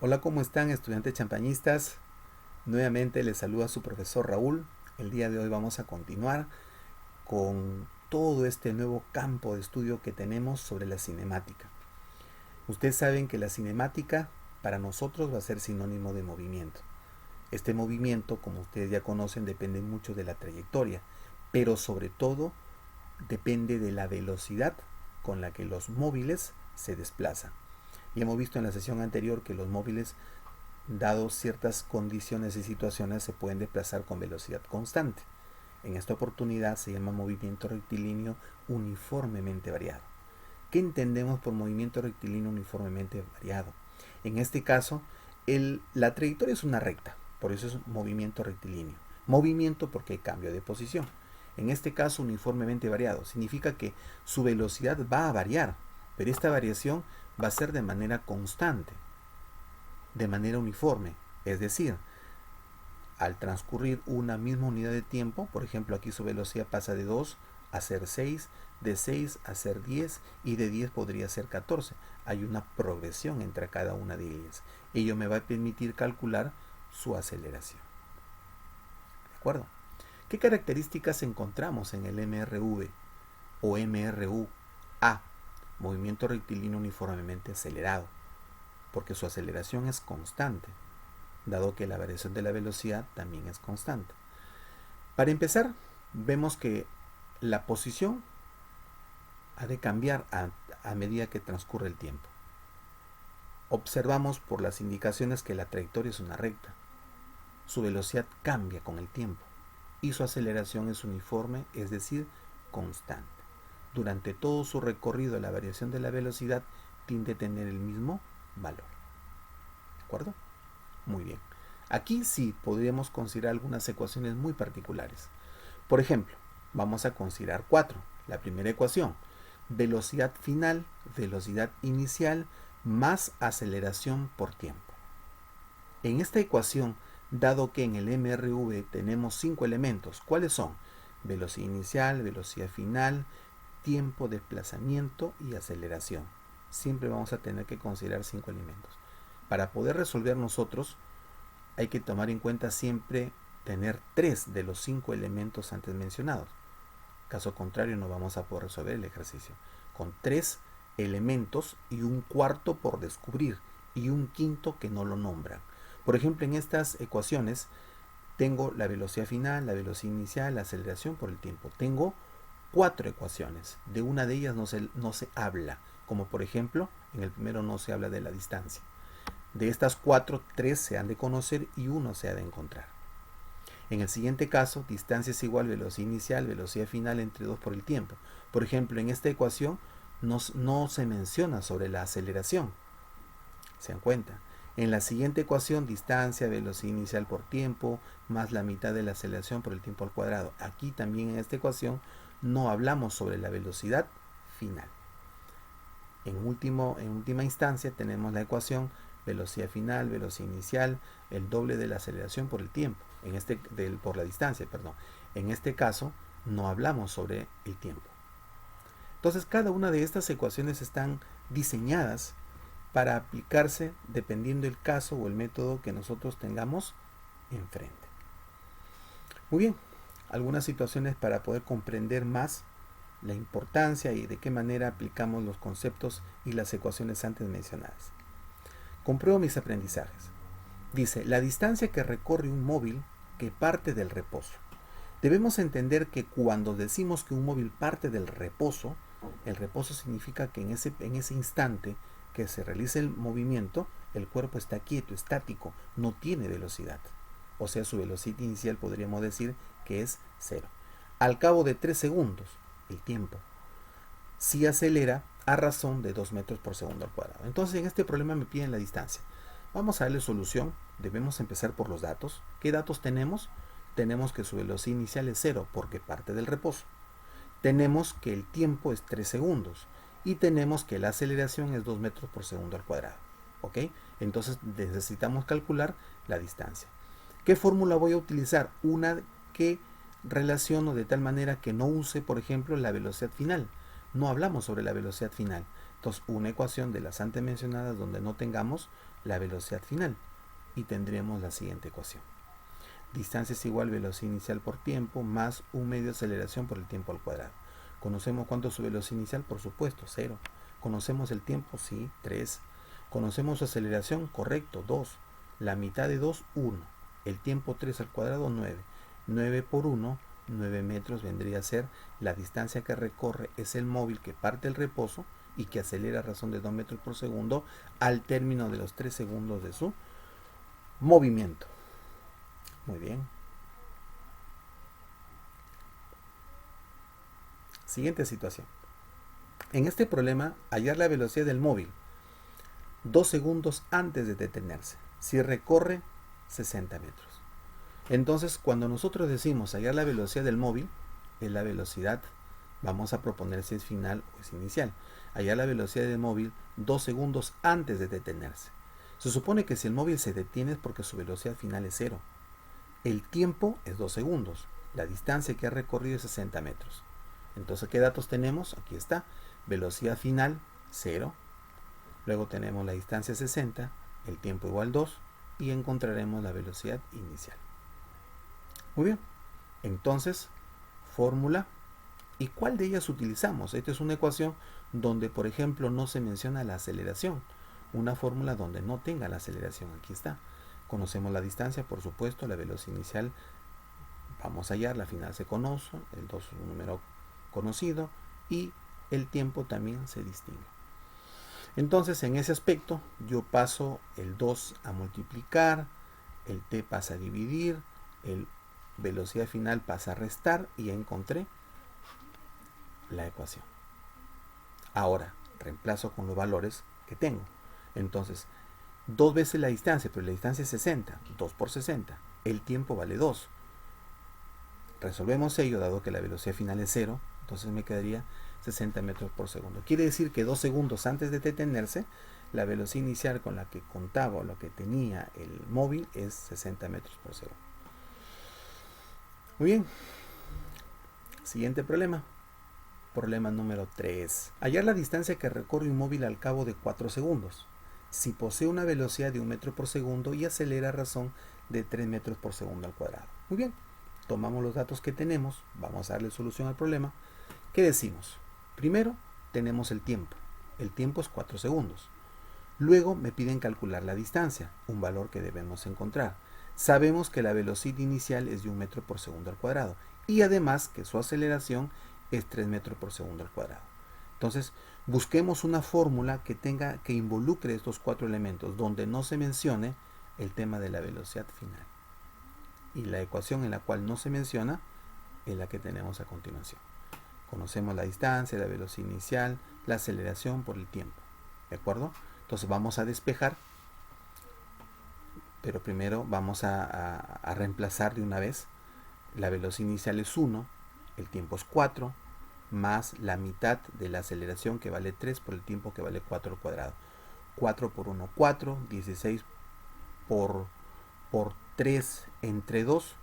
Hola, ¿cómo están, estudiantes champañistas? Nuevamente les saluda su profesor Raúl. El día de hoy vamos a continuar con todo este nuevo campo de estudio que tenemos sobre la cinemática. Ustedes saben que la cinemática para nosotros va a ser sinónimo de movimiento. Este movimiento, como ustedes ya conocen, depende mucho de la trayectoria, pero sobre todo depende de la velocidad con la que los móviles se desplazan. Y hemos visto en la sesión anterior que los móviles, dado ciertas condiciones y situaciones, se pueden desplazar con velocidad constante. En esta oportunidad se llama movimiento rectilíneo uniformemente variado. ¿Qué entendemos por movimiento rectilíneo uniformemente variado? En este caso, la trayectoria es una recta, por eso es movimiento rectilíneo. Movimiento porque hay cambio de posición. En este caso, uniformemente variado significa que su velocidad va a variar, pero esta variación va a ser de manera constante, de manera uniforme. Es decir, al transcurrir una misma unidad de tiempo, por ejemplo, aquí su velocidad pasa de 2 a ser 6, de 6 a ser 10 y de 10 podría ser 14. Hay una progresión entre cada una de ellas. Ello me va a permitir calcular su aceleración. ¿De acuerdo? ¿Qué características encontramos en el MRV o MRU? A. Movimiento rectilíneo uniformemente acelerado, porque su aceleración es constante, dado que la variación de la velocidad también es constante. Para empezar, vemos que la posición ha de cambiar a medida que transcurre el tiempo. Observamos por las indicaciones que la trayectoria es una recta. Su velocidad cambia con el tiempo y su aceleración es uniforme, es decir, constante. Durante todo su recorrido, la variación de la velocidad tiende a tener el mismo valor. ¿De acuerdo? Muy bien. Aquí sí podríamos considerar algunas ecuaciones muy particulares. Por ejemplo, vamos a considerar 4. La primera ecuación: velocidad final, velocidad inicial, más aceleración por tiempo. En esta ecuación, dado que en el MRV tenemos 5 elementos, ¿cuáles son? Velocidad inicial, velocidad final, tiempo, desplazamiento y aceleración. Siempre vamos a tener que considerar 5 elementos. Para poder resolver nosotros, hay que tomar en cuenta siempre tener 3 de los 5 elementos antes mencionados. Caso contrario, no vamos a poder resolver el ejercicio. Con 3 elementos y un cuarto por descubrir y un quinto que no lo nombran. Por ejemplo, en estas ecuaciones tengo la velocidad final, la velocidad inicial, la aceleración por el tiempo. Tengo 4 ecuaciones. De una de ellas no se habla, como por ejemplo, en el primero no se habla de la distancia. De estas 4, 3 se han de conocer y 1 se ha de encontrar. En el siguiente caso, distancia es igual velocidad inicial, velocidad final entre 2 por el tiempo. Por ejemplo, en esta ecuación no se menciona sobre la aceleración. ¿Se dan cuenta? En la siguiente ecuación, distancia, velocidad inicial por tiempo, más la mitad de la aceleración por el tiempo al cuadrado. Aquí también en esta ecuación no hablamos sobre la velocidad final. En última instancia tenemos la ecuación velocidad final, velocidad inicial, el doble de la aceleración por el tiempo, por la distancia, perdón. En este caso no hablamos sobre el tiempo. Entonces cada una de estas ecuaciones están diseñadas para aplicarse dependiendo el caso o el método que nosotros tengamos enfrente. Muy bien, algunas situaciones para poder comprender más la importancia y de qué manera aplicamos los conceptos y las ecuaciones antes mencionadas. Compruebo mis aprendizajes. Dice, la distancia que recorre un móvil que parte del reposo. Debemos entender que cuando decimos que un móvil parte del reposo, el reposo significa que en ese instante que se realiza el movimiento, el cuerpo está quieto, estático, no tiene velocidad. O sea, su velocidad inicial podríamos decir que es 0. Al cabo de 3 segundos, el tiempo sí acelera a razón de 2 metros por segundo al cuadrado. Entonces en este problema me piden la distancia. Vamos a darle solución. Debemos empezar por los datos. ¿Qué datos tenemos? Tenemos que su velocidad inicial es 0 porque parte del reposo. Tenemos que el tiempo es 3 segundos. Y tenemos que la aceleración es 2 metros por segundo al cuadrado. ¿Ok? Entonces necesitamos calcular la distancia. ¿Qué fórmula voy a utilizar? Una que relaciono de tal manera que no use, por ejemplo, la velocidad final. No hablamos sobre la velocidad final. Entonces, una ecuación de las antes mencionadas donde no tengamos la velocidad final. Y tendremos la siguiente ecuación. Distancia es igual a velocidad inicial por tiempo más un medio de aceleración por el tiempo al cuadrado. ¿Conocemos cuánto es su velocidad inicial? Por supuesto, 0. ¿Conocemos el tiempo? Sí, 3. ¿Conocemos su aceleración? Correcto, 2. La mitad de 2, 1. El tiempo 3 al cuadrado, 9. 9 por 1, 9 metros vendría a ser la distancia que recorre. Es el móvil que parte el reposo y que acelera a razón de 2 metros por segundo al término de los 3 segundos de su movimiento. Muy bien. Siguiente situación. En este problema, hallar la velocidad del móvil 2 segundos antes de detenerse, si recorre 60 metros. Entonces, cuando nosotros decimos hallar la velocidad del móvil, es la velocidad, vamos a proponer si es final o es inicial. Hallar la velocidad del móvil 2 segundos antes de detenerse. Se supone que si el móvil se detiene es porque su velocidad final es 0. El tiempo es 2 segundos. La distancia que ha recorrido es 60 metros. Entonces, ¿qué datos tenemos? Aquí está. Velocidad final, 0. Luego tenemos la distancia 60, el tiempo igual 2 y encontraremos la velocidad inicial. Muy bien. Entonces, fórmula. ¿Y cuál de ellas utilizamos? Esta es una ecuación donde, por ejemplo, no se menciona la aceleración. Una fórmula donde no tenga la aceleración. Aquí está. Conocemos la distancia, por supuesto, la velocidad inicial vamos a hallar, la final se conoce, el 2 es un número conocido y el tiempo también se distingue. Entonces, en ese aspecto, yo paso el 2 a multiplicar, el t pasa a dividir, el velocidad final pasa a restar y ya encontré la ecuación. Ahora, reemplazo con los valores que tengo. Entonces, 2 veces la distancia, pero la distancia es 60, 2 por 60. El tiempo vale 2. Resolvemos ello, dado que la velocidad final es 0, entonces me quedaría 60 metros por segundo. Quiere decir que 2 segundos antes de detenerse, la velocidad inicial con la que contaba o lo que tenía el móvil es 60 metros por segundo. Muy bien. Siguiente problema. Problema número 3. Hallar la distancia que recorre un móvil al cabo de 4 segundos. Si posee una velocidad de 1 metro por segundo y acelera a razón de 3 metros por segundo al cuadrado. Muy bien. Tomamos los datos que tenemos, vamos a darle solución al problema. ¿Qué decimos? Primero, tenemos el tiempo. El tiempo es 4 segundos. Luego me piden calcular la distancia, un valor que debemos encontrar. Sabemos que la velocidad inicial es de 1 metro por segundo al cuadrado y además que su aceleración es 3 metros por segundo al cuadrado. Entonces, busquemos una fórmula que involucre estos 4 elementos, donde no se mencione el tema de la velocidad final. Y la ecuación en la cual no se menciona es la que tenemos a continuación. Conocemos la distancia, la velocidad inicial, la aceleración por el tiempo. ¿De acuerdo? Entonces vamos a despejar, pero primero vamos a reemplazar de una vez. La velocidad inicial es 1, el tiempo es 4, más la mitad de la aceleración que vale 3 por el tiempo que vale 4 al cuadrado. 4 por 1, 4, 16 por 3 entre 2,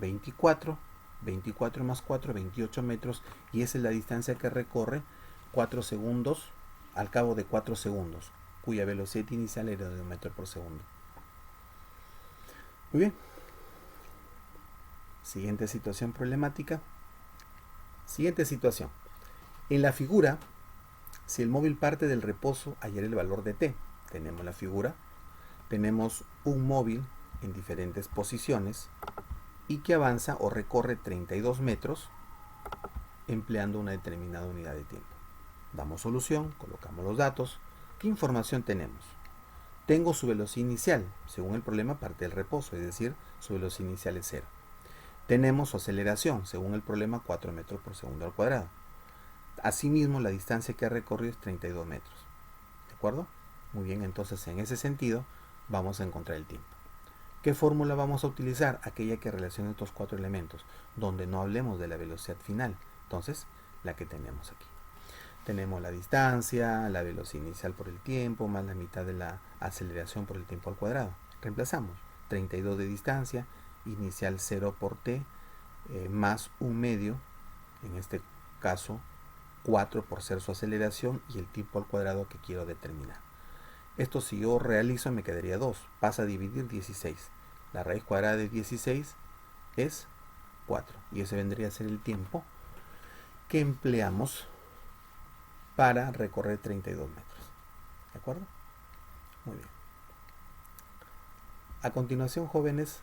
24, 24 más 4, 28 metros, y esa es la distancia que recorre 4 segundos al cabo de 4 segundos, cuya velocidad inicial era de 1 metro por segundo. Muy bien. Siguiente situación problemática. Siguiente situación. En la figura, si el móvil parte del reposo, hallar el valor de t. Tenemos la figura. Tenemos un móvil en diferentes posiciones y que avanza o recorre 32 metros empleando una determinada unidad de tiempo. Damos solución, colocamos los datos. ¿Qué información tenemos? Tengo su velocidad inicial, según el problema parte del reposo, es decir, su velocidad inicial es 0. Tenemos su aceleración, según el problema 4 metros por segundo al cuadrado. Asimismo, la distancia que ha recorrido es 32 metros. ¿De acuerdo? Muy bien, entonces en ese sentido vamos a encontrar el tiempo. ¿Qué fórmula vamos a utilizar? Aquella que relacione estos 4 elementos, donde no hablemos de la velocidad final. Entonces, la que tenemos aquí. Tenemos la distancia, la velocidad inicial por el tiempo, más la mitad de la aceleración por el tiempo al cuadrado. Reemplazamos 32 de distancia, inicial 0 por t, más un medio, en este caso 4 por ser su aceleración y el tiempo al cuadrado que quiero determinar. Esto si yo realizo me quedaría 2. Pasa a dividir 16. La raíz cuadrada de 16 es 4. Y ese vendría a ser el tiempo que empleamos para recorrer 32 metros. ¿De acuerdo? Muy bien. A continuación, jóvenes,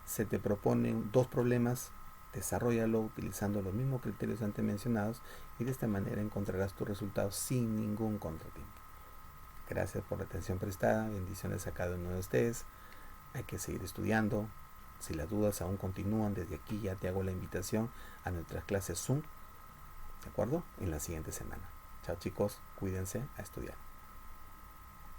se te proponen 2 problemas. Desarróllalo utilizando los mismos criterios antes mencionados y de esta manera encontrarás tus resultados sin ningún contratiempo. Gracias por la atención prestada. Bendiciones a cada uno de ustedes. Hay que seguir estudiando. Si las dudas aún continúan, desde aquí ya te hago la invitación a nuestras clases Zoom, ¿de acuerdo? En la siguiente semana. Chao chicos, cuídense, a estudiar.